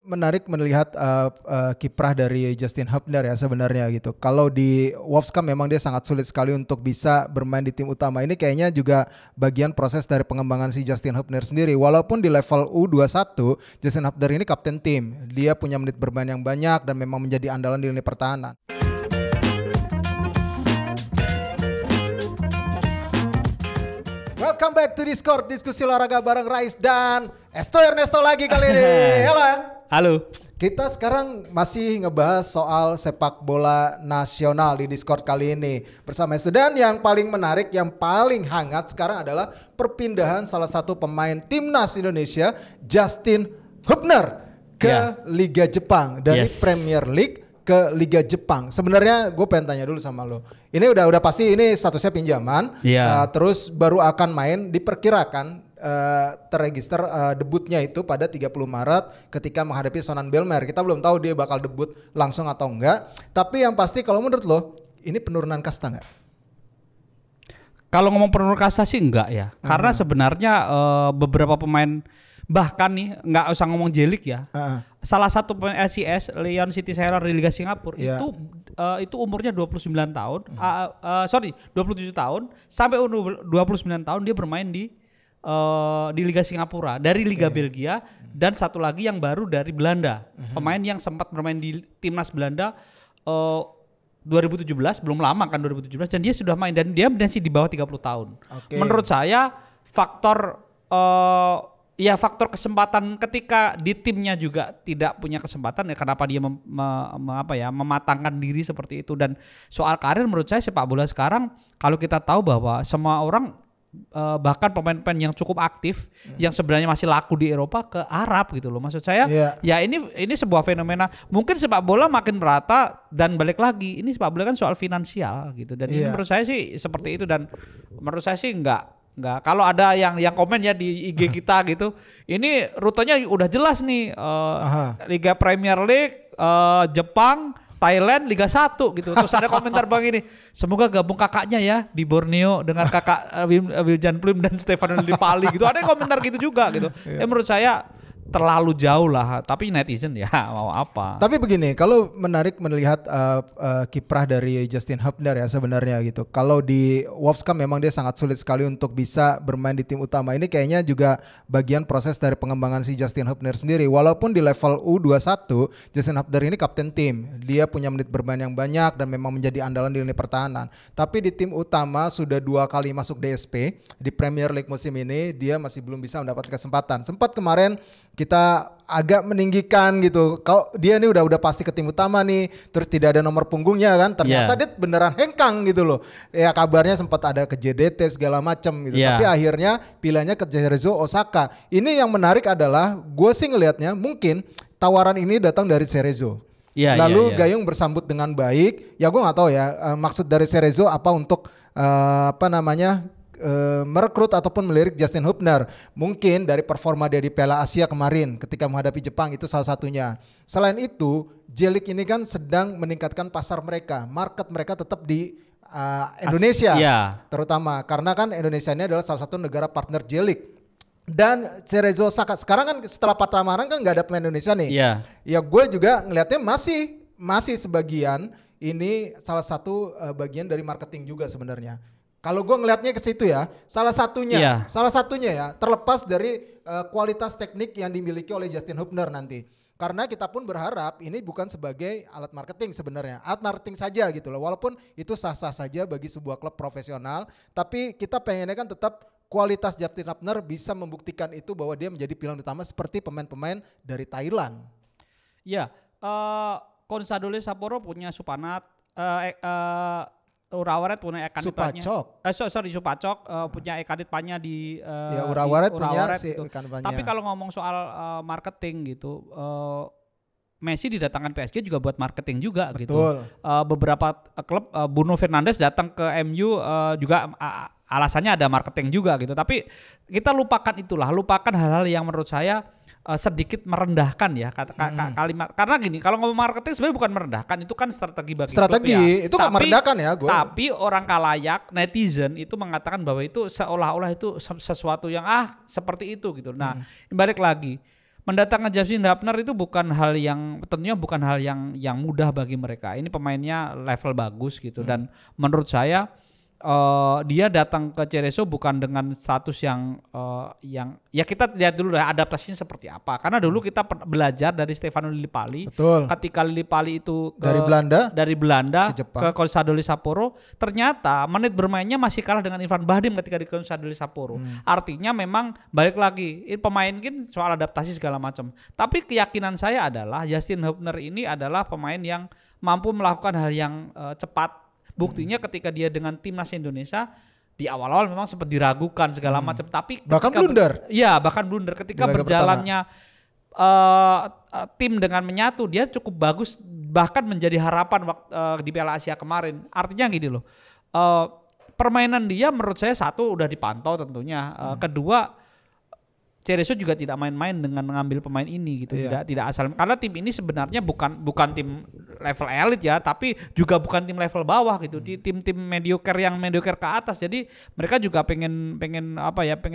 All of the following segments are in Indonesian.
menarik melihat kiprah dari Justin Hubner ya sebenarnya gitu. Kalau di Wolves kan memang dia sangat sulit sekali untuk bisa bermain di tim utama. Ini kayaknya juga bagian proses dari pengembangan si Justin Hubner sendiri. Walaupun di level U21 Justin Hubner ini kapten tim. Dia punya menit bermain yang banyak dan memang menjadi andalan di lini pertahanan. Welcome back to Discord, diskusi olahraga bareng Rais dan Esto Ernesto lagi kali ini. Halo. Kita sekarang masih ngebahas soal sepak bola nasional di Discord kali ini bersama Esto. Dan yang paling menarik, yang paling hangat sekarang adalah perpindahan salah satu pemain timnas Indonesia, Justin Hubner, ke Liga Jepang dari Premier League ke Liga Jepang. Sebenarnya gue pengen tanya dulu sama lo. Ini udah pasti ini statusnya pinjaman. Terus baru akan main, diperkirakan terregister debutnya itu pada 30 Maret ketika menghadapi Sonan Belmer. Kita belum tahu dia bakal debut langsung atau enggak. Tapi yang pasti kalau menurut lo, ini penurunan kasta enggak? Kalau ngomong penurunan kasta sih enggak ya. Karena sebenarnya beberapa pemain, bahkan nih nggak usah ngomong Jelik ya. Salah satu pemain LCS, Leon City Sailor di Liga Singapura itu umurnya 29 tahun. 27 tahun sampai umur 29 tahun dia bermain di Liga Singapura dari Liga Belgia, dan satu lagi yang baru dari Belanda. Pemain yang sempat bermain di timnas Belanda 2017, belum lama kan 2017, dan dia sudah main dan dia masih di bawah 30 tahun. Menurut saya faktor faktor kesempatan ketika di timnya juga tidak punya kesempatan ya, kenapa dia mematangkan diri seperti itu. Dan soal karir, menurut saya sepak bola sekarang kalau kita tahu bahwa semua orang bahkan pemain-pemain yang cukup aktif yang sebenarnya masih laku di Eropa ke Arab gitu loh. Maksud saya ya ini sebuah fenomena. Mungkin sepak bola makin merata, dan balik lagi ini sepak bola kan soal finansial gitu. Dan ini menurut saya sih seperti itu, dan menurut saya sih enggak. Kalau ada yang komen ya di IG kita gitu, ini rutenya udah jelas nih, Liga Premier League, Jepang, Thailand, Liga 1 gitu. Terus ada komentar bang ini, semoga gabung kakaknya ya di Borneo dengan kakak Wiljan Plim dan Stefano Lillipali gitu. Ada komentar gitu juga gitu. Menurut saya terlalu jauh lah, tapi netizen ya mau apa. Tapi begini, kalau menarik melihat kiprah dari Justin Hubner ya sebenarnya gitu. Kalau di Wolves kan memang dia sangat sulit sekali untuk bisa bermain di tim utama. Ini kayaknya juga bagian proses dari pengembangan si Justin Hubner sendiri. Walaupun di level U21 Justin Hubner ini kapten tim. Dia punya menit bermain yang banyak dan memang menjadi andalan di lini pertahanan. Tapi di tim utama sudah 2 kali masuk DSP di Premier League musim ini, dia masih belum bisa mendapatkan kesempatan. Sempat kemarin kita agak meninggikan gitu. Kalau dia ini udah pasti ke tim utama nih, terus tidak ada nomor punggungnya kan, ternyata dia beneran hengkang gitu loh. Ya kabarnya sempat ada ke JDT segala macam gitu. Tapi akhirnya pilihannya ke Cerezo Osaka. Ini yang menarik adalah gue sih ngelihatnya mungkin tawaran ini datang dari Cerezo. Lalu Gayung bersambut dengan baik. Ya gue nggak tahu ya maksud dari Cerezo apa untuk merekrut ataupun melirik Justin Hubner. Mungkin dari performa dia di Piala Asia kemarin ketika menghadapi Jepang, itu salah satunya. Selain itu, Jelik ini kan sedang meningkatkan pasar mereka. Market mereka tetap di Indonesia terutama, karena kan Indonesia ini adalah salah satu negara partner Jelik. Dan Cerezo Osaka sekarang kan setelah Patramarang kan gak ada pemain Indonesia nih. Ya gue juga ngelihatnya masih sebagian ini salah satu bagian dari marketing juga sebenarnya. Kalau gue ngelihatnya ke situ ya, salah satunya ya, terlepas dari kualitas teknik yang dimiliki oleh Justin Hubner nanti. Karena kita pun berharap ini bukan sebagai alat marketing sebenarnya, alat marketing saja gitu loh. Walaupun itu sah-sah saja bagi sebuah klub profesional, tapi kita pengennya kan tetap kualitas Justin Hubner bisa membuktikan itu bahwa dia menjadi pilihan utama seperti pemain-pemain dari Thailand. Consadole Sapporo punya Supanat, Urawaret punya Ekanitpanya. Supacok punya Ekanitpanya di Urawaret punya gitu. Ekanitpanya. Tapi kalau ngomong soal marketing gitu, Messi didatangkan PSG juga buat marketing juga. Betul. Gitu. Beberapa klub, Bruno Fernandes datang ke MU juga alasannya ada marketing juga gitu. Tapi kita lupakan hal-hal yang menurut saya sedikit merendahkan ya kalimat. Karena gini, kalau ngomong marketing sebenarnya bukan merendahkan, itu kan strategi bagi klub ya. Itu kan merendahkan ya gue. Tapi orang kalayak, netizen itu mengatakan bahwa itu seolah-olah itu sesuatu yang seperti itu gitu. Nah, balik lagi, mendatangkan Justin Hubner itu bukan hal yang tentunya bukan hal yang mudah bagi mereka. Ini pemainnya level bagus gitu dan menurut saya dia datang ke Cerezo bukan dengan status yang ya kita lihat dulu lah adaptasinya seperti apa. Karena dulu kita belajar dari Stefano Lillipali. Betul. Ketika Lillipali itu dari Belanda ke Consadole Sapporo, ternyata menit bermainnya masih kalah dengan Irfan Bahdim ketika di Consadole Sapporo. Artinya memang balik lagi ini pemain kan soal adaptasi segala macam. Tapi keyakinan saya adalah Justin Hubner ini adalah pemain yang mampu melakukan hal yang cepat. Buktinya ketika dia dengan timnas Indonesia di awal-awal memang sempat diragukan segala macam, tapi bahkan blunder. Iya, bahkan blunder ketika berjalannya tim dengan menyatu, dia cukup bagus bahkan menjadi harapan di Piala Asia kemarin. Artinya gini loh. Permainan dia menurut saya satu udah dipantau tentunya. Kedua Cerezo juga tidak main-main dengan mengambil pemain ini gitu, tidak asal karena tim ini sebenarnya bukan tim level elit ya, tapi juga bukan tim level bawah gitu, di tim-tim mediocre ke atas. Jadi mereka juga pengen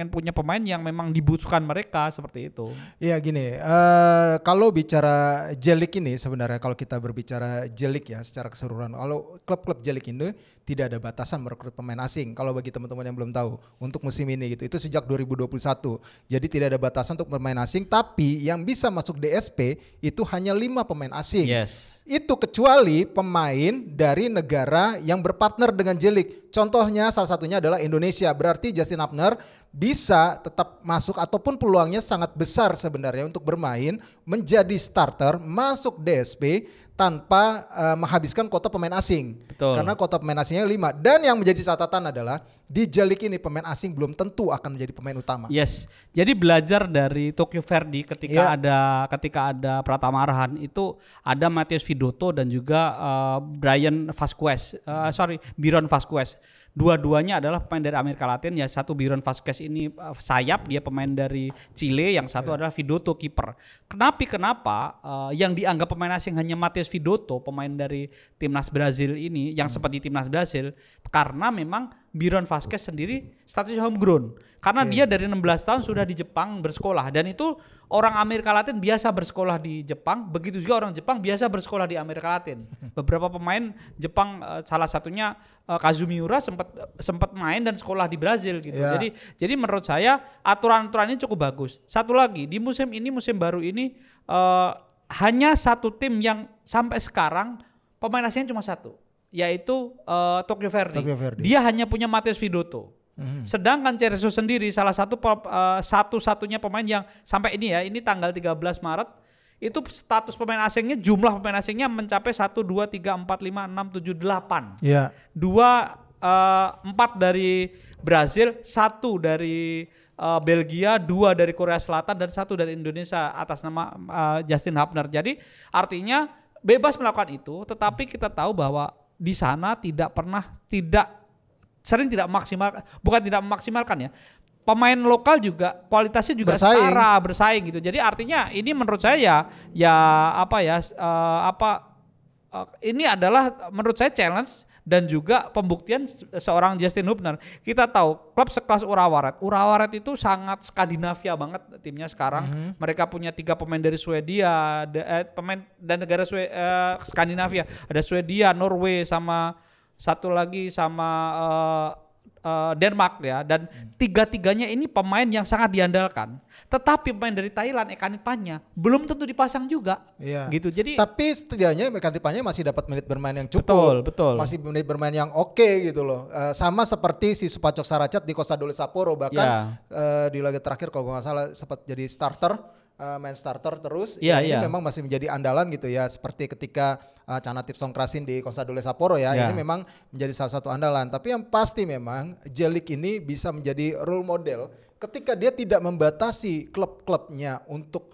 punya pemain yang memang dibutuhkan mereka seperti itu. Iya gini, kalau bicara J-League ini sebenarnya kalau kita berbicara J-League ya secara keseluruhan, kalau klub-klub J-League ini tidak ada batasan merekrut pemain asing. Kalau bagi teman-teman yang belum tahu untuk musim ini gitu, itu sejak 2021. Jadi tidak ada batasan untuk pemain asing, tapi yang bisa masuk DSP itu hanya 5 pemain asing. Yes. Itu kecuali pemain dari negara yang berpartner dengan J-League. Contohnya salah satunya adalah Indonesia. Berarti Justin Hubner bisa tetap masuk ataupun peluangnya sangat besar sebenarnya untuk bermain menjadi starter masuk DSP tanpa menghabiskan kota pemain asing. Betul. Karena kota pemain asingnya 5. Dan yang menjadi catatan adalah di J-League ini pemain asing belum tentu akan menjadi pemain utama. Yes. Jadi belajar dari Tokyo Verdy ketika ada Pratama Arhan itu ada Matius Vidotto dan juga Byron Vasquez. Dua-duanya adalah pemain dari Amerika Latin ya. Satu Byron Vasquez ini sayap, dia pemain dari Chile, yang satu adalah Vidotto kiper. Kenapa yang dianggap pemain asing hanya Matius Vidotto, pemain dari timnas Brazil ini yang seperti timnas Brazil, karena memang Byron Vasquez sendiri statusnya homegrown. Karena dia dari 16 tahun sudah di Jepang bersekolah, dan itu orang Amerika Latin biasa bersekolah di Jepang, begitu juga orang Jepang biasa bersekolah di Amerika Latin. Beberapa pemain Jepang, salah satunya Kazumi Miura sempat main dan sekolah di Brazil gitu. Jadi menurut saya aturan-aturan ini cukup bagus. Satu lagi, di musim baru ini hanya satu tim yang sampai sekarang pemain asingnya cuma satu, yaitu Tokyo Verdy. Dia hanya punya Matius Vidotto. Sedangkan Cerezo sendiri salah satu-satunya pemain yang sampai ini tanggal 13 Maret itu status pemain asingnya, jumlah pemain asingnya mencapai 1, 2, 3, 4, 5, 6, 7, 8. Iya. 4 dari Brazil, 1 dari Belgia, 2 dari Korea Selatan dan 1 dari Indonesia atas nama Justin Hubner. Jadi artinya bebas melakukan itu, tetapi kita tahu bahwa di sana sering tidak memaksimalkan ya. Pemain lokal juga kualitasnya juga setara, bersaing gitu. Jadi artinya ini menurut saya ini adalah menurut saya challenge dan juga pembuktian seorang Justin Hubner. Kita tahu klub sekelas Urawa Red itu sangat Skandinavia banget timnya sekarang. Mereka punya 3 pemain dari Swedia, pemain dan negara Skandinavia. Ada Swedia, Norway, sama satu lagi sama Denmark ya, dan 3-tiganya ini pemain yang sangat diandalkan. Tetapi pemain dari Thailand, Ekanipanya belum tentu dipasang juga. Gitu. Jadi tapi setidaknya Ekanipanya masih dapat menit bermain yang cukup. Betul. Masih menit bermain yang oke gitu loh. Sama seperti si Supacok Saracat di Consadole Sapporo, bahkan di laga terakhir kalau gue nggak salah sempat jadi starter. Main starter terus, ini memang masih menjadi andalan gitu ya, seperti ketika Canatip Songkrasin di Consadole Sapporo ya, ini memang menjadi salah satu andalan. Tapi yang pasti memang J-League ini bisa menjadi role model ketika dia tidak membatasi klub-klubnya untuk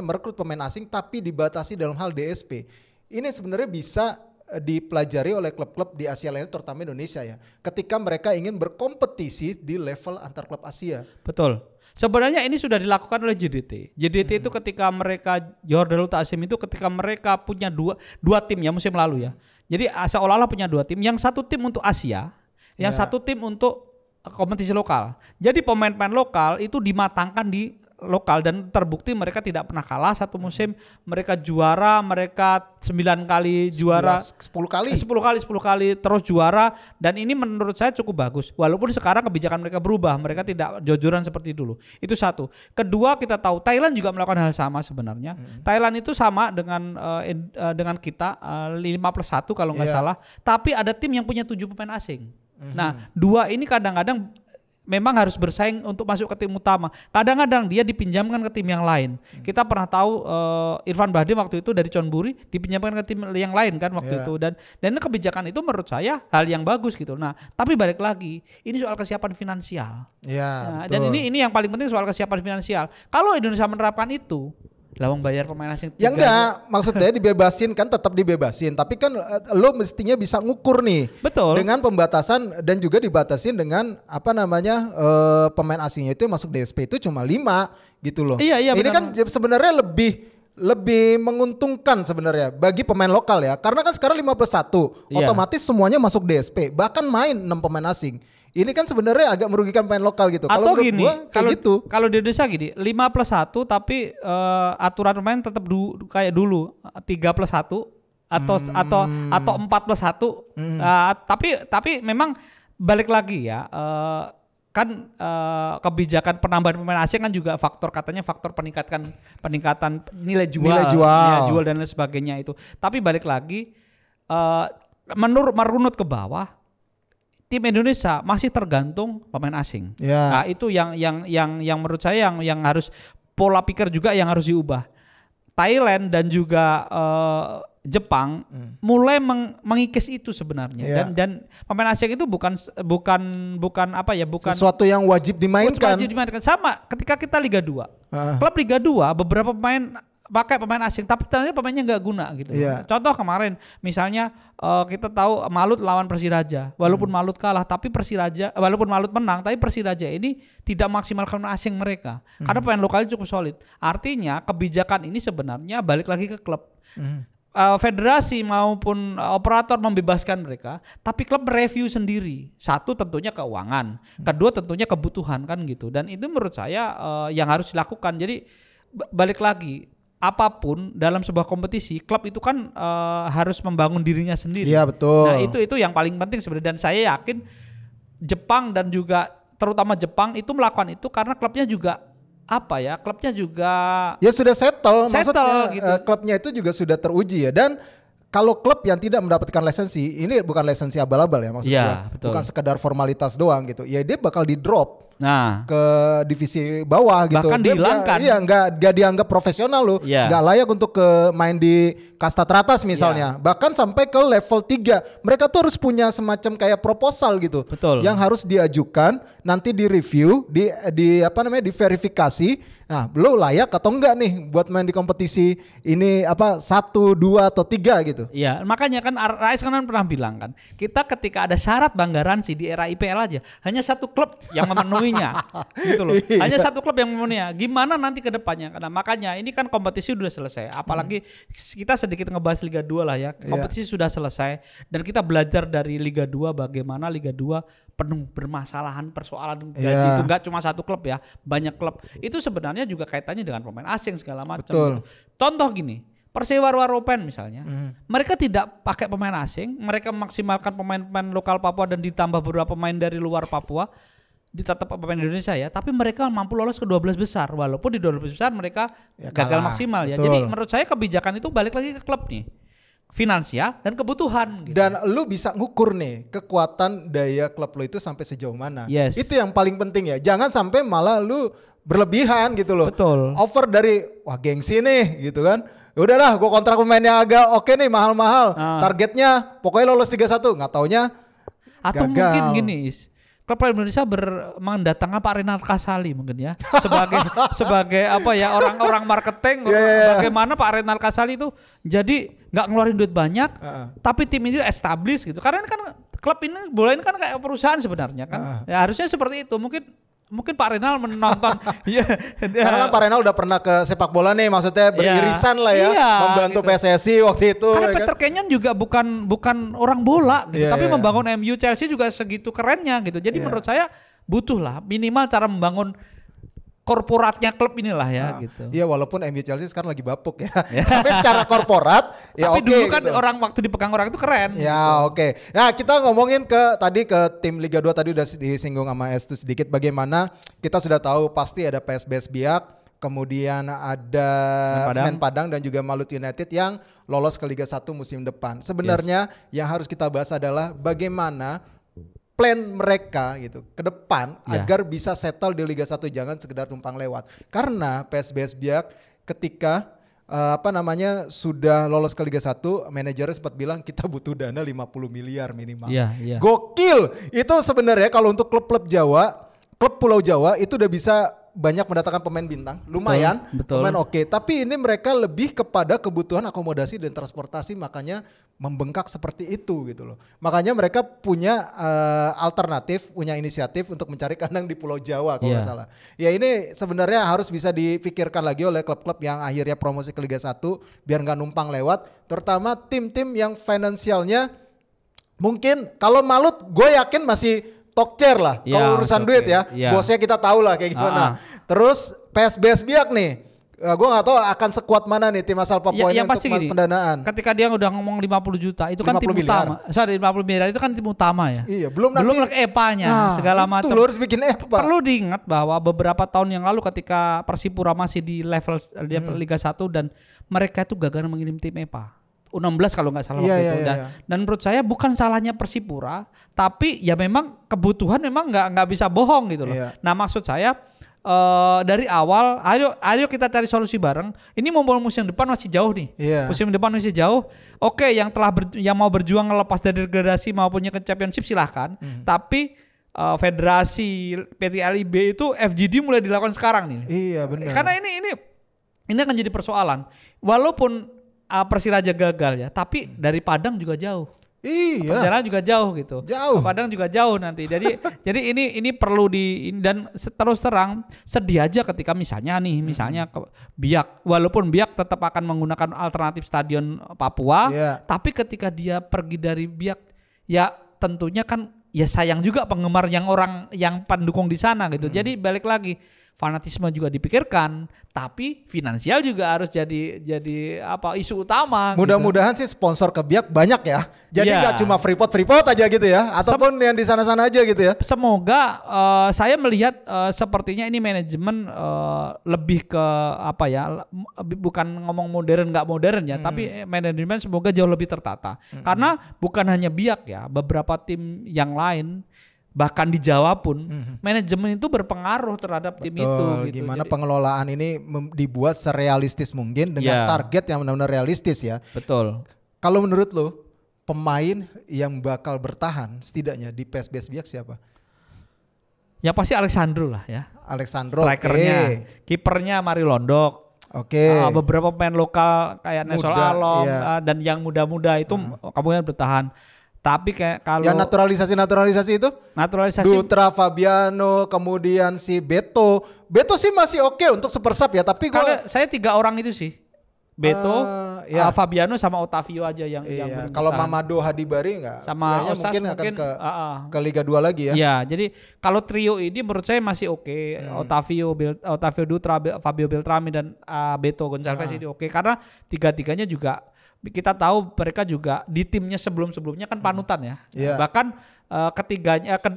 merekrut pemain asing, tapi dibatasi dalam hal DSP. Ini sebenarnya bisa dipelajari oleh klub-klub di Asia lainnya, terutama Indonesia ya, ketika mereka ingin berkompetisi di level antar klub Asia. Betul. Sebenarnya ini sudah dilakukan oleh JDT. JDT itu ketika mereka Jordan Tasim itu ketika mereka punya dua tim ya musim lalu ya. Jadi seolah-olah punya 2 tim. Yang satu tim untuk Asia, yang satu tim untuk kompetisi lokal. Jadi pemain-pemain lokal itu dimatangkan di lokal dan terbukti mereka tidak pernah kalah satu musim, mereka juara, mereka 9 kali juara, 10 kali terus juara, dan ini menurut saya cukup bagus. Walaupun sekarang kebijakan mereka berubah, mereka tidak jojoran seperti dulu. Itu satu. Kedua, kita tahu Thailand juga melakukan hal sama sebenarnya. Thailand itu sama dengan kita 5+1 kalau nggak salah, tapi ada tim yang punya 7 pemain asing. Nah, 2 ini kadang-kadang memang harus bersaing untuk masuk ke tim utama. Kadang-kadang dia dipinjamkan ke tim yang lain. Kita pernah tahu Irfan Bahdim waktu itu dari Chonburi dipinjamkan ke tim yang lain kan waktu itu, dan kebijakan itu menurut saya hal yang bagus gitu. Nah, tapi balik lagi, ini soal kesiapan finansial. Nah, dan ini yang paling penting, soal kesiapan finansial. Kalau Indonesia menerapkan itu, lawang bayar pemain asing. Ya enggak, maksudnya dibebasin kan, tetap dibebasin. Tapi kan lo mestinya bisa ngukur nih. Betul. Dengan pembatasan dan juga dibatasin dengan pemain asingnya itu yang masuk DSP itu cuma 5 gitu loh. Iya, ini benar. kan sebenarnya lebih menguntungkan sebenarnya bagi pemain lokal ya. Karena kan sekarang 5+1, otomatis semuanya masuk DSP. Bahkan main 6 pemain asing. Ini kan sebenarnya agak merugikan pemain lokal gitu. Atau gini, kalau di Indonesia gini, 5+1 tapi aturan main tetap kayak dulu 3+1 atau 4+1. Tapi memang balik lagi ya, kebijakan penambahan pemain asing kan juga katanya faktor peningkatan nilai jual dan lain sebagainya itu. Tapi balik lagi, merunut ke bawah, tim Indonesia masih tergantung pemain asing. Nah, itu yang menurut saya yang harus, pola pikir juga yang harus diubah. Thailand dan juga Jepang mulai mengikis itu sebenarnya, dan pemain asing itu bukan sesuatu yang wajib dimainkan. Sama ketika kita Liga 2. Klub Liga 2 beberapa pemain pakai pemain asing, tapi ternyata pemainnya nggak guna gitu. Contoh kemarin misalnya kita tahu Malut lawan Persiraja, walaupun Malut kalah, tapi walaupun Malut menang, tapi Persiraja ini tidak maksimalkan pemain asing mereka, karena pemain lokalnya cukup solid. Artinya kebijakan ini sebenarnya balik lagi ke klub. Federasi maupun operator membebaskan mereka, tapi klub mereview sendiri. Satu tentunya keuangan, kedua tentunya kebutuhan kan gitu. Dan itu menurut saya yang harus dilakukan. Jadi balik lagi, apapun dalam sebuah kompetisi, klub itu kan harus membangun dirinya sendiri. Iya, betul. Nah, itu yang paling penting sebenarnya, dan saya yakin Jepang dan juga terutama Jepang itu melakukan itu karena klubnya juga klubnya juga sudah settle maksudnya gitu. Klubnya itu juga sudah teruji ya. Dan kalau klub yang tidak mendapatkan lisensi, ini bukan lisensi abal-abal ya maksudnya, bukan sekedar formalitas doang gitu. Ya dia bakal di drop ke divisi bawah gitu. Bahkan dihilangkan. Nggak dianggap profesional loh. Nggak layak untuk main di kasta teratas misalnya. Bahkan sampai ke level 3. Mereka tuh harus punya semacam kayak proposal gitu. Betul. Yang harus diajukan, nanti direview, diverifikasi. Nah, lo layak atau enggak nih buat main di kompetisi ini 1, 2 atau 3 gitu. Iya, makanya kan Rais kan pernah bilang kan, kita ketika ada syarat Bang Garansi di era IPL aja, hanya satu klub yang memenuhinya. Gitu loh. Hanya satu klub yang memenuhinya. Gimana nanti ke depannya? Karena makanya ini kan kompetisi udah selesai. Apalagi kita sedikit ngebahas Liga 2 lah ya. Kompetisi sudah selesai dan kita belajar dari Liga 2 bagaimana Liga 2 penuh permasalahan, persoalan gaji itu nggak cuma satu klub ya, banyak klub. Itu sebenarnya juga kaitannya dengan pemain asing segala macam. Contoh gini, Persewa Waropen misalnya, mereka tidak pakai pemain asing, mereka memaksimalkan pemain-pemain lokal Papua dan ditambah beberapa pemain dari luar Papua, tetap pemain Indonesia ya, tapi mereka mampu lolos ke 12 besar, walaupun di 12 besar mereka gagal maksimal ya. Jadi menurut saya kebijakan itu balik lagi ke klub nih. Finansial dan kebutuhan gitu. Dan lu bisa ngukur nih kekuatan daya klub lu itu sampai sejauh mana. Itu yang paling penting ya. Jangan sampai malah lu berlebihan gitu loh. Betul. Over dari gengsi nih gitu kan. Udahlah gue kontrak pemainnya agak oke nih, mahal-mahal. Targetnya pokoknya lolos 31, nggak taunya atau gagal. Mungkin gini, klub Indonesia mendatangkan Pak Renal Kasali mungkin ya sebagai orang-orang marketing. Bagaimana Pak Renal Kasali itu jadi nggak ngeluarin duit banyak, tapi tim ini established gitu. Karena ini kan klub ini, bola ini kan kayak perusahaan sebenarnya kan. Ya harusnya seperti itu. Mungkin Pak Renal menonton. Karena kan Pak Renal udah pernah ke sepak bola nih, maksudnya beririsan lah ya, membantu gitu. PSSI waktu itu. Karena Peter Kenyan juga bukan orang bola gitu, tapi membangun MU, Chelsea juga segitu kerennya gitu. Jadi menurut saya butuh lah minimal cara membangun korporatnya klub inilah ya gitu. Iya, walaupun MU Chelsea sekarang lagi bapuk ya. Tapi secara korporat ya oke. Tapi dulu kan gitu. orang waktu dipegang orang itu keren. Ya oke. Nah kita ngomongin tadi ke tim Liga 2 tadi udah disinggung sama Estu sedikit. Bagaimana kita sudah tahu pasti ada PSBS Biak, kemudian ada Semen Padang dan juga Malut United yang lolos ke Liga 1 musim depan. Sebenarnya yang harus kita bahas adalah bagaimana plan mereka gitu ke depan agar bisa settle di Liga 1, jangan sekedar tumpang lewat. Karena PSBS Biak ketika sudah lolos ke Liga 1, manajernya sempat bilang kita butuh dana 50 miliar minimal. Gokil. Itu sebenarnya kalau untuk klub-klub Jawa, klub Pulau Jawa itu udah bisa banyak mendatangkan pemain bintang, lumayan, betul. Pemain oke. Tapi ini mereka lebih kepada kebutuhan akomodasi dan transportasi, makanya membengkak seperti itu gitu loh. Makanya mereka punya alternatif, punya inisiatif untuk mencari kandang di Pulau Jawa kalau nggak salah. Ya ini sebenarnya harus bisa dipikirkan lagi oleh klub-klub yang akhirnya promosi ke Liga 1 biar nggak numpang lewat. Terutama tim-tim yang finansialnya mungkin kalau Malut gue yakin masih Tokcer lah, kalau urusan duit ya, bosnya kita tahu lah kayak gimana. Terus PSBS Biak nih, gue nggak tahu akan sekuat mana nih tim asal Papua ini untuk pendanaan. Ketika dia udah ngomong 50 juta, itu kan tim utama. 50 miliar itu kan tim utama ya. Iya, belum EPA-nya segala macam. Itu lo harus bikin EPA. Perlu diingat bahwa beberapa tahun yang lalu ketika Persipura masih di level Liga 1 dan mereka itu gagal mengirim tim EPA. U16 kalau nggak salah waktu itu. Dan menurut saya bukan salahnya Persipura, tapi ya memang kebutuhan memang nggak bisa bohong gitu loh. Nah maksud saya dari awal, ayo kita cari solusi bareng. Ini musim depan masih jauh nih. Musim depan masih jauh. Oke, yang yang mau berjuang lepas dari degradasi maupunnya ke championship silahkan. Tapi federasi PT LIB itu FGD mulai dilakukan sekarang nih. Iya benar. Karena ini akan jadi persoalan. Walaupun Persiraja gagal ya, tapi dari Padang juga jauh. Iya. Perjalanan juga jauh gitu. Jauh. Padang juga jauh nanti. Jadi ini perlu dan terus terang sedih aja ketika misalnya Biak, walaupun Biak tetap akan menggunakan alternatif stadion Papua, tapi ketika dia pergi dari Biak, ya tentunya kan ya sayang juga penggemar yang pendukung di sana gitu. Jadi balik lagi, fanatisme juga dipikirkan, tapi finansial juga harus jadi isu utama. Mudah-mudahan sih sponsor ke Biak banyak ya. Jadi nggak cuma Freeport aja gitu ya, ataupun yang di sana-sana aja gitu ya. Semoga saya melihat sepertinya ini manajemen lebih ke bukan ngomong modern nggak modern ya, tapi manajemen semoga jauh lebih tertata. Karena bukan hanya Biak ya, beberapa tim yang lain bahkan di Jawa pun manajemen itu berpengaruh terhadap tim itu gitu. Gimana pengelolaan ini dibuat serealistis mungkin dengan target yang benar-benar realistis ya. Betul. Kalau menurut lo pemain yang bakal bertahan setidaknya di PSBS Biak siapa? Ya pasti Alexandro lah ya. Alexandro. Strikernya, kipernya Mari Londok. Beberapa pemain lokal kayak Nesol Alom dan yang muda-muda itu kemungkinan bertahan. Tapi kayak kalau yang naturalisasi itu Dutra, Fabiano, kemudian si Beto sih masih oke untuk super sub ya, tapi saya 3 orang itu sih, Beto, Fabiano sama Otavio aja yang kalau Mamado Hadibari nggak, sama Osas mungkin akan ke Liga 2 lagi ya. Ya, jadi kalau trio ini menurut saya masih oke. Otavio Dutra, Fabio Beltrami dan Beto Gonçalves ini oke, karena tiga-tiganya juga kita tahu mereka juga di timnya sebelumnya kan panutan ya. Bahkan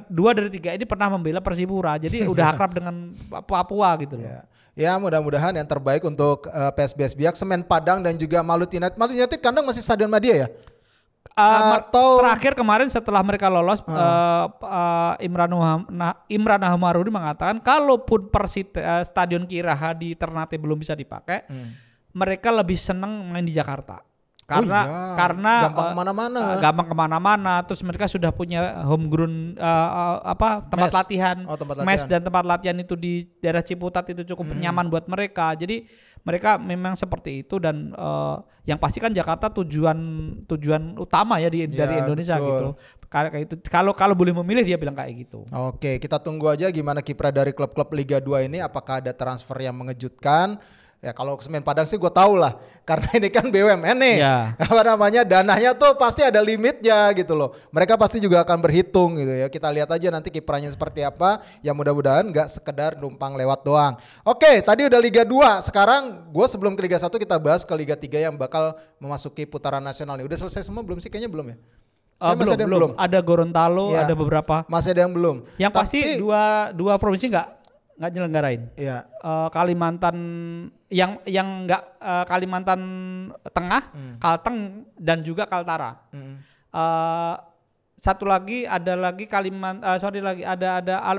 kedua dari 3 ini pernah membela Persipura. Jadi udah akrab dengan Papua gitu loh. Ya mudah-mudahan yang terbaik untuk PSBS Biak, Semen Padang dan juga Malut United. Malut United kandang masih Stadion Madia ya? Terakhir kemarin setelah mereka lolos Imran Ahmarudi mengatakan kalaupun Stadion Kiraha di Ternate belum bisa dipakai, mereka lebih senang main di Jakarta. Karena gampang kemana-mana, terus mereka sudah punya homegrown tempat latihan, mes dan tempat latihan itu di daerah Ciputat itu cukup nyaman buat mereka. Jadi mereka memang seperti itu dan yang pasti kan Jakarta tujuan utama ya dari Indonesia betul. Gitu. Kayak itu kalau boleh memilih dia bilang kayak gitu. Oke, kita tunggu aja gimana kiprah dari klub-klub Liga 2 ini, apakah ada transfer yang mengejutkan. Ya kalau Semen Padang sih gue tahu lah, karena ini kan BUMN nih, apa namanya dananya tuh pasti ada limitnya gitu loh. Mereka pasti juga akan berhitung gitu ya. Kita lihat aja nanti kiprahnya seperti apa. Ya mudah-mudahan nggak sekedar numpang lewat doang. Oke, tadi udah Liga 2. Sekarang gue sebelum ke Liga 1 kita bahas ke Liga 3 yang bakal memasuki putaran nasional nih. Udah selesai semua belum sih? Kayaknya belum ya. Belum. Ada Gorontalo, ada beberapa. Masih ada yang belum. Yang pasti dua provinsi nggak nyelenggarain. Iya. Kalimantan yang nggak Kalimantan Tengah, Kalteng dan juga Kaltara. Satu lagi ada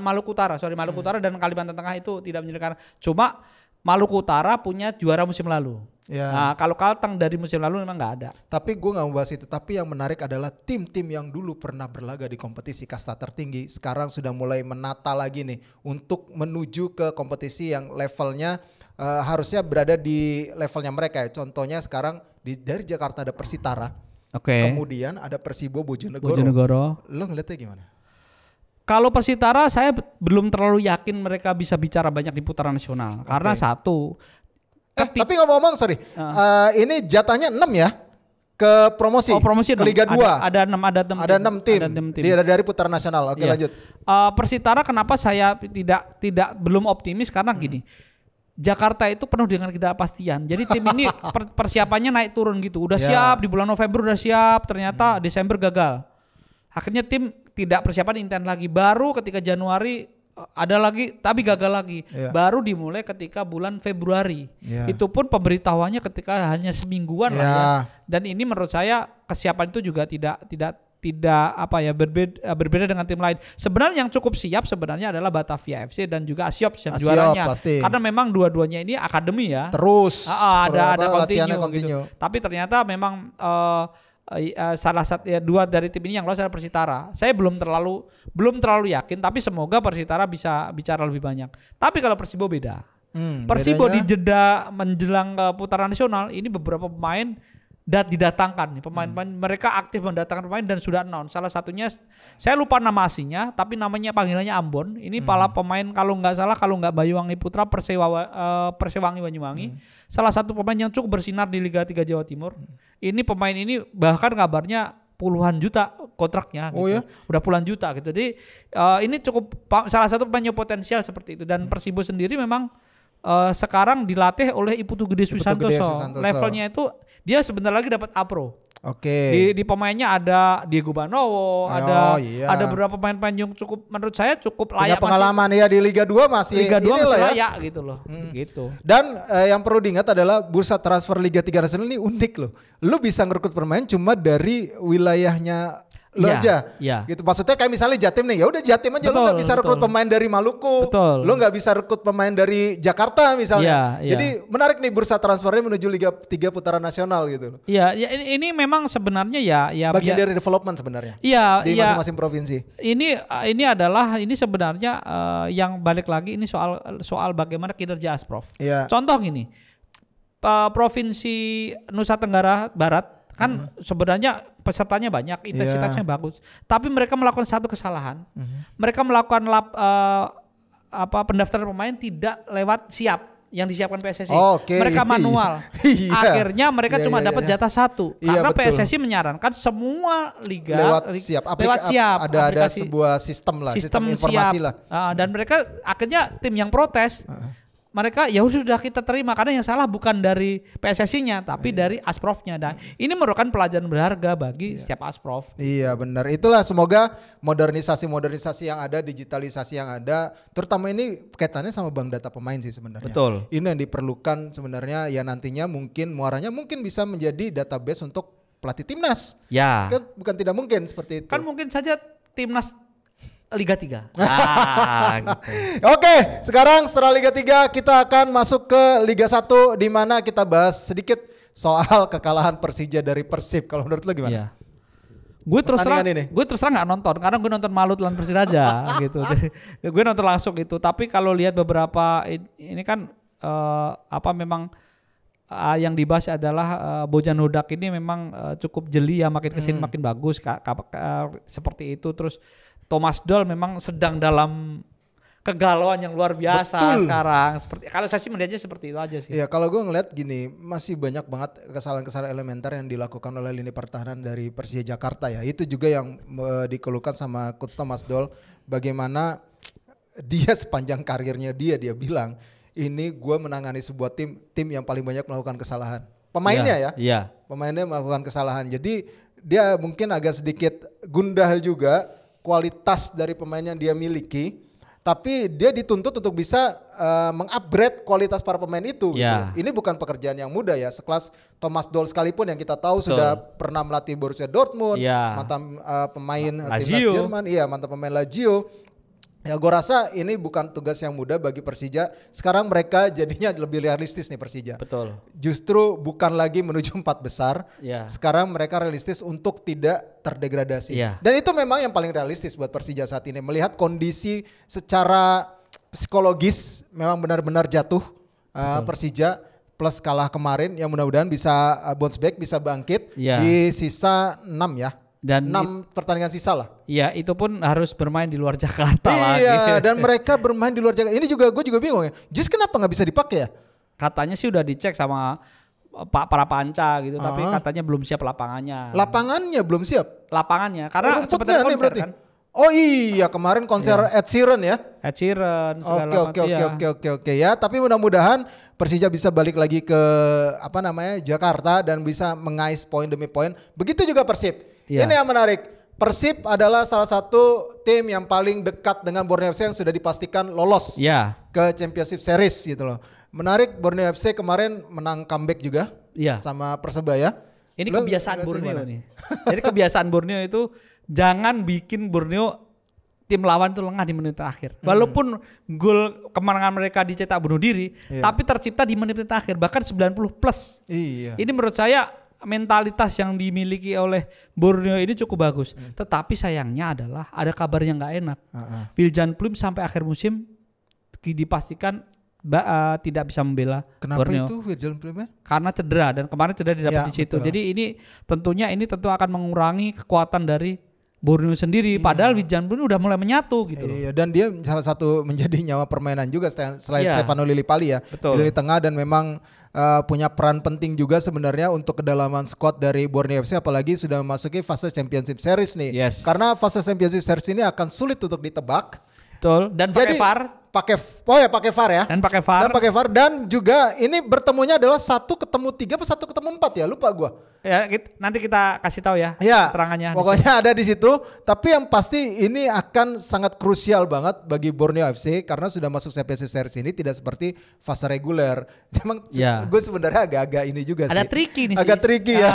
Maluku Utara. Maluku Utara dan Kalimantan Tengah itu tidak menyelenggarakan. Cuma Maluku Utara punya juara musim lalu. Ya. Nah kalau Kalteng dari musim lalu memang nggak ada. Tapi gue nggak mau bahas itu. Tapi yang menarik adalah tim-tim yang dulu pernah berlaga di kompetisi kasta tertinggi sekarang sudah mulai menata lagi nih untuk menuju ke kompetisi yang levelnya harusnya berada di levelnya mereka ya. Contohnya sekarang dari Jakarta ada Persitara. Kemudian ada Persibo Bojonegoro. Lo ngeliatnya gimana? Kalau Persitara saya belum terlalu yakin mereka bisa bicara banyak di putaran nasional. Karena satu. Tapi ngomong-ngomong ini jatahnya 6 ya ke promosi, ke Liga 2. Ada 6 tim. Dari putaran nasional. Oke, lanjut. Persitara kenapa saya tidak belum optimis karena gini. Jakarta itu penuh dengan ketidakpastian. Jadi tim ini persiapannya naik turun gitu. Udah siap di bulan November udah siap, ternyata Desember gagal. Akhirnya tim tidak persiapan intens lagi. Baru ketika Januari ada lagi tapi gagal lagi. Baru dimulai ketika bulan Februari. Itu pun pemberitahuannya ketika hanya semingguan lah ya. Dan ini menurut saya kesiapan itu juga tidak berbeda dengan tim lain. Sebenarnya yang cukup siap sebenarnya adalah Batavia FC dan juga Asiop juaranya. Pasti. Karena memang dua-duanya ini akademi ya. Terus ada continue. Gitu. Tapi ternyata memang salah satu dua dari tim ini yang lolos adalah Persitara. Saya belum terlalu yakin, tapi semoga Persitara bisa bicara lebih banyak. Tapi kalau Persibo beda. Persibo di jeda menjelang putaran nasional ini beberapa pemain didatangkan. Pemain-pemain mereka aktif mendatangkan pemain dan sudah announce. Salah satunya saya lupa nama aslinya, tapi namanya panggilannya Ambon. Ini pala pemain kalau nggak Banyuwangi Putra Persewangi Banyuwangi. Salah satu pemain yang cukup bersinar di Liga 3 Jawa Timur. Ini pemain ini bahkan kabarnya puluhan juta kontraknya gitu. Ya? Udah puluhan juta gitu. Jadi ini cukup salah satu pemain yang potensial seperti itu. Dan Persibo sendiri memang sekarang dilatih oleh Iputu Gede Susantoso. Levelnya itu dia sebentar lagi dapat A-Pro. Di pemainnya ada Diego Banowo, ada beberapa pemain-pemain yang menurut saya cukup layak. Punya pengalaman ya di Liga 2 masih layak gitu loh. Gitu. Dan yang perlu diingat adalah bursa transfer Liga 3 nasional ini unik loh. Lu bisa ngerekrut pemain cuma dari wilayahnya lo aja, gitu. Maksudnya kayak misalnya Jatim nih, ya udah Jatim aja. Lo nggak bisa rekrut pemain dari Maluku, lo nggak bisa rekrut pemain dari Jakarta misalnya. Jadi menarik nih bursa transfernya menuju Liga 3 putaran nasional gitu. Iya, ini memang sebenarnya ya bagian dari development sebenarnya. Di masing-masing provinsi. Ini sebenarnya yang balik lagi ini soal bagaimana kinerja Asprof. Contoh gini, provinsi Nusa Tenggara Barat kan sebenarnya pesertanya banyak, intensitasnya bagus. Tapi mereka melakukan satu kesalahan. Mereka melakukan pendaftaran pemain tidak lewat siap yang disiapkan PSSI. Mereka manual. Akhirnya mereka cuma dapat jatah satu. Karena PSSI menyarankan semua liga lewat siap. Ada sebuah sistem informasi lah. Dan mereka akhirnya tim yang protes. Mereka ya sudah kita terima karena yang salah bukan dari PSSI-nya tapi dari Asprofnya, dan ini merupakan pelajaran berharga bagi setiap Asprof. Iya benar, itulah semoga modernisasi yang ada, digitalisasi yang ada, terutama ini kaitannya sama bank data pemain sih sebenarnya. Betul. Ini yang diperlukan sebenarnya ya, nantinya mungkin muaranya mungkin bisa menjadi database untuk pelatih timnas. Ya. Kan bukan tidak mungkin seperti itu. Kan mungkin saja timnas Liga 3. Gitu. Oke, sekarang setelah Liga 3 kita akan masuk ke Liga 1 di mana kita bahas sedikit soal kekalahan Persija dari Persib. Kalau menurut lo gimana? Iya. Gue terus terang nggak nonton karena gue nonton Malut lawan Persiraja gitu. Gue nonton langsung itu. Tapi kalau lihat beberapa ini kan memang yang dibahas adalah Bojan Hodak ini memang cukup jeli ya, makin kesini makin bagus seperti itu. Terus Thomas Doll memang sedang dalam kegalauan yang luar biasa. Betul. Sekarang. Seperti kalau saya sih melihatnya seperti itu aja sih. Iya, kalau gue ngeliat gini, masih banyak banget kesalahan-kesalahan elementer yang dilakukan oleh lini pertahanan dari Persija Jakarta ya. Itu juga yang dikeluhkan sama Coach Thomas Doll, bagaimana dia sepanjang karirnya dia bilang, ini gue menangani sebuah tim yang paling banyak melakukan kesalahan. Pemainnya Iya. Pemainnya melakukan kesalahan. Jadi dia mungkin agak sedikit gundah juga kualitas dari pemain yang dia miliki. Tapi dia dituntut untuk bisa mengupgrade kualitas para pemain itu. Gitu. Ini bukan pekerjaan yang mudah ya. Sekelas Thomas Doll sekalipun yang kita tahu sudah pernah melatih Borussia Dortmund, mantan pemain timnas Jerman, mantan pemain Lazio. Ya gue rasa ini bukan tugas yang mudah bagi Persija. Sekarang mereka jadinya lebih realistis nih Persija. Betul. Justru bukan lagi menuju 4 besar. Yeah. Sekarang mereka realistis untuk tidak terdegradasi. Yeah. Dan itu memang yang paling realistis buat Persija saat ini. Melihat kondisi secara psikologis memang benar-benar jatuh Persija plus kalah kemarin. Yang mudah-mudahan bisa bounce back, bisa bangkit di sisa 6 ya. Dan 6 pertandingan sisa lah. Iya, itu pun harus bermain di luar Jakarta lagi. Iya, dan mereka bermain di luar Jakarta. Ini juga gue juga bingung ya. Jis kenapa nggak bisa dipakai ya? Katanya sih udah dicek sama para panca gitu, tapi katanya belum siap lapangannya. Lapangannya belum siap? Lapangannya, karena seperti konser kan. Oh iya, kemarin konser Ed Sheeran ya? Ed Sheeran. Oke ya. Tapi mudah-mudahan Persija bisa balik lagi ke Jakarta dan bisa mengais poin demi poin. Begitu juga Persib. Ini yang menarik. Persib adalah salah satu tim yang paling dekat dengan Borneo FC yang sudah dipastikan lolos ke Championship Series gitu loh. Menarik, Borneo FC kemarin menang comeback juga sama Persebaya. Ini kebiasaan Borneo nih. Jadi kebiasaan Borneo itu jangan bikin Borneo tim lawan itu lengah di menit terakhir. Walaupun gol kemenangan mereka dicetak bunuh diri, tapi tercipta di menit terakhir bahkan 90 plus. Iya. Ini menurut saya mentalitas yang dimiliki oleh Borneo ini cukup bagus. Tetapi sayangnya adalah ada kabar yang nggak enak. Viljan Pluim sampai akhir musim dipastikan tidak bisa membela Borneo. Kenapa itu Viljan Pluimnya? Karena cedera, dan kemarin cedera didapat di situ. Betul. Jadi ini tentu akan mengurangi kekuatan dari Borneo sendiri. Padahal Viljan Pluim udah mulai menyatu gitu. Iya, dan dia salah satu menjadi nyawa permainan juga selain Stefano Lillipali ya. Betul. Di tengah, dan memang punya peran penting juga sebenarnya untuk kedalaman squad dari Borneo FC, apalagi sudah memasuki fase Championship Series nih. Karena fase Championship Series ini akan sulit untuk ditebak. Betul. Dan pakai VAR. Pakai VAR ya. Dan pakai VAR. Dan juga ini bertemunya adalah 1 ketemu 3 atau 1 ketemu 4 ya, lupa gua. Ya, nanti kita kasih tahu ya keterangannya. Pokoknya ada di situ. Tapi yang pasti ini akan sangat krusial banget bagi Borneo FC karena sudah masuk Championship Series ini tidak seperti fase reguler. Memang gue sebenarnya agak-agak ini juga sih. Ada tricky nih. Agak tricky ya.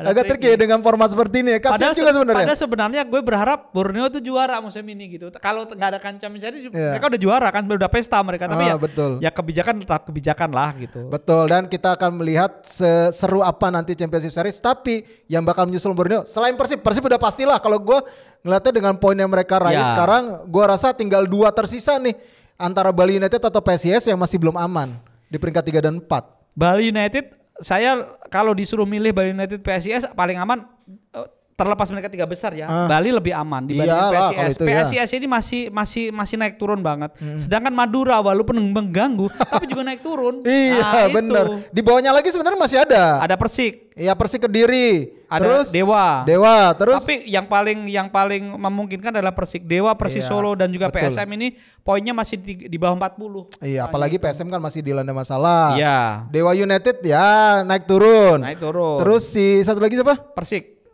Agak tricky dengan format seperti ini. Kasian juga sebenarnya. Padahal sebenarnya gue berharap Borneo itu juara musim ini gitu. Kalau nggak ada kancam jadi mereka udah juara kan, udah pesta mereka. Tapi betul. Ya kebijakan tetap kebijakan lah gitu. Betul, dan kita akan melihat seru apa nanti Championship Series. Tapi yang bakal menyusul Borneo selain Persib udah pastilah. Kalau gue ngeliatnya dengan poin yang mereka raih sekarang, gue rasa tinggal 2 tersisa nih antara Bali United atau PSIS yang masih belum aman di peringkat 3 dan 4. Bali United, saya kalau disuruh milih Bali United PSIS paling aman. Terlepas mereka 3 besar ya, Bali lebih aman dibanding PSIS. PSIS ini masih naik turun banget. Sedangkan Madura walaupun mengganggu tapi juga naik turun. Iya, benar. Di bawahnya lagi sebenarnya masih ada. Ada Persik. Iya, Persik Kediri. Ada terus Dewa. Terus tapi yang paling memungkinkan adalah Persik, Dewa, Persis Solo dan juga PSM ini poinnya masih di bawah 40. Iya, apalagi PSM kan masih dilanda masalah. Iya. Dewa United ya naik turun. Terus si satu lagi siapa?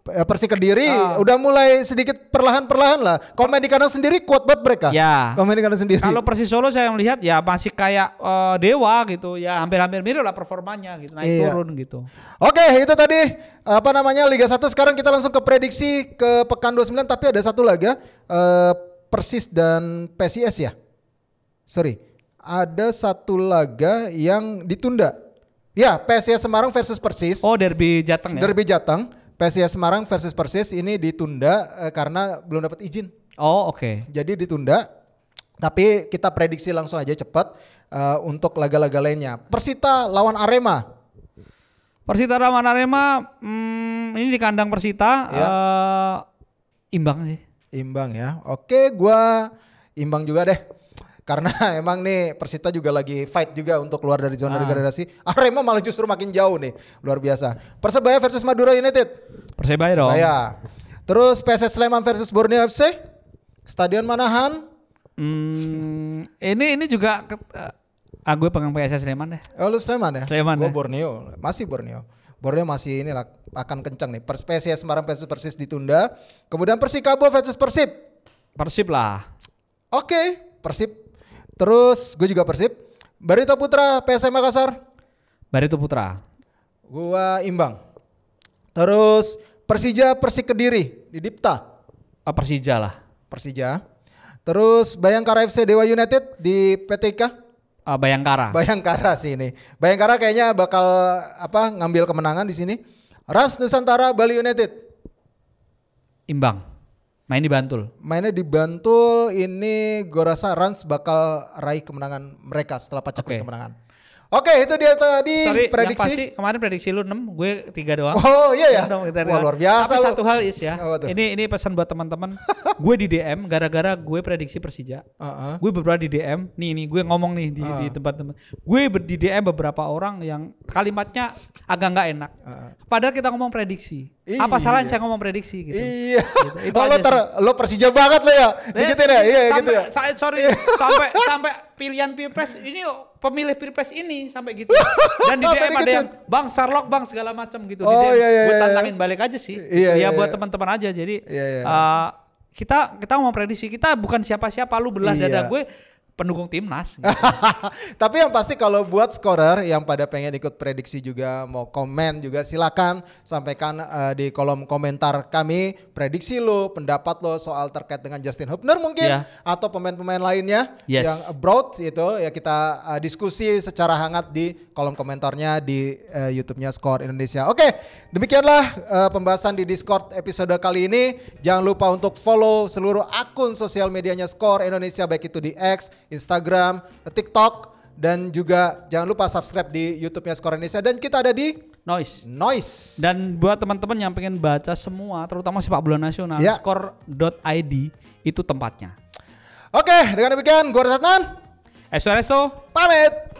Persik Kediri udah mulai sedikit perlahan-perlahan lah. Komen di kandang sendiri kuat banget mereka. Ya. Komen di kandang sendiri. Kalau Persis Solo saya melihat ya masih kayak Dewa gitu. Ya hampir-hampir mirip lah performanya gitu. Naik turun gitu. Oke, itu tadi Liga 1. Sekarang kita langsung ke prediksi ke pekan 29. Tapi ada satu lagi Persis dan PSIS ya. Sorry. Ada satu laga yang ditunda. Ya, PSIS Semarang versus Persis. Oh, derby Jateng ya. Derby Jateng. PSIS Semarang versus Persis ini ditunda karena belum dapat izin. Oh, oke. Jadi ditunda. Tapi kita prediksi langsung aja cepat untuk laga-laga lainnya. Persita lawan Arema. Ini di kandang Persita imbang sih. Imbang ya. Oke, gua imbang juga deh. Karena emang nih Persita juga lagi fight juga untuk keluar dari zona degradasi. Arema malah justru makin jauh nih, luar biasa. Persebaya versus Madura United. Persebaya dong. Persebaya. Terus PSS Sleman versus Borneo FC. Stadion Manahan. Ini juga gue pegang PSS Sleman deh. Oh lu Sleman ya? Sleman Gue ya. Borneo. Masih Borneo. Borneo masih inilah akan kencang nih. PSIS Semarang versus Persis ditunda. Kemudian Persikabo versus Persib. Persib lah. Oke, Persib. Terus gue juga Persib. Barito Putra PSM Makassar. Barito Putra. Gua imbang. Terus Persija Persik Kediri di Dipta. Persija lah. Persija. Terus Bayangkara FC Dewa United di PTK. Bayangkara. Bayangkara sih ini. Bayangkara kayaknya bakal ngambil kemenangan di sini. Ras Nusantara Bali United. Imbang. Main di Bantul. Mainnya di Bantul, ini gue rasa Rans bakal raih kemenangan mereka setelah pacaklik kemenangan. Oke, itu dia tadi prediksi. Yang pasti kemarin prediksi lu 6, gue 3 doang. Oh iya ya. Wah, luar biasa. Tapi satu hal Is ya. Ini pesan buat teman-teman. Gue di DM gara-gara gue prediksi Persija. Gue beberapa di DM. Nih gue ngomong nih di tempat-tempat. Gue di DM beberapa orang yang kalimatnya agak nggak enak. Padahal kita ngomong prediksi. Apa salahnya saya ngomong prediksi gitu. Iya. Gitu. Itu lo Persija banget lo ya. Dikitin ya. Iya gitu ya. Sampai pilihan Pilpres ini pemilih Pilpres ini sampai gitu. Dan di DM ada yang Bang Sherlock Bang segala macam gitu. Iya, gue tantangin balik aja sih. Iya, buat teman-teman aja. Jadi kita ngomong prediksi, kita bukan siapa-siapa, lu belah dada gue pendukung timnas. Gitu. Tapi yang pasti kalau buat scorer yang pada pengen ikut prediksi juga mau komen juga silakan sampaikan di kolom komentar kami prediksi lo, pendapat lo soal terkait dengan Justin Hubner mungkin atau pemain-pemain lainnya yang abroad itu ya kita diskusi secara hangat di kolom komentarnya di YouTube-nya Skor Indonesia. Oke, demikianlah pembahasan di Discord episode kali ini. Jangan lupa untuk follow seluruh akun sosial medianya Skor Indonesia baik itu di X, Instagram, TikTok, dan juga jangan lupa subscribe di YouTube-nya Skor Indonesia dan kita ada di Noise. Dan buat teman-teman yang pengen baca semua, terutama sepak bola nasional, skor.id itu tempatnya. Oke, dengan demikian gue Resatnan, Resto, pamit.